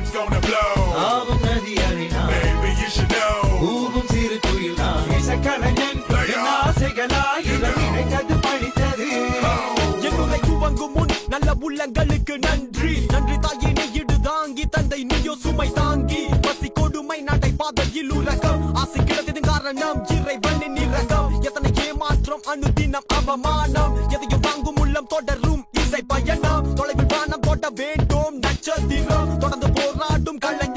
it's gonna blow. ஆவும் நதி அறினா Baby, you should know. ஊவும் சிறு குயில் நான் இசைக்கலைஞன் என் ஆசைகளாயிரம் நினைத்தது படித்தது என்னுரை துவங்கும் முன் நல்ல உள்ளங்களுக்கு நன்றி நன்றி தாயினை இடு தாங்கி தந்தை நீயோ சுமை தாங்கி பசி கொடுமை நடை பாதையில் உலகம் ஆசை கிடத்தின் காரணம் இறைவனின் இரகம் எத்தனை ஏமாற்றம் அனுதினம் அவமானம் எதையும் வாங்கும் உள்ளம் தொடரும் இசை பயணம் தொலைவில் வானம் தொட வேண்டும் நட்சத்திரம் தொடர்ந்து போராடும் கலைஞர்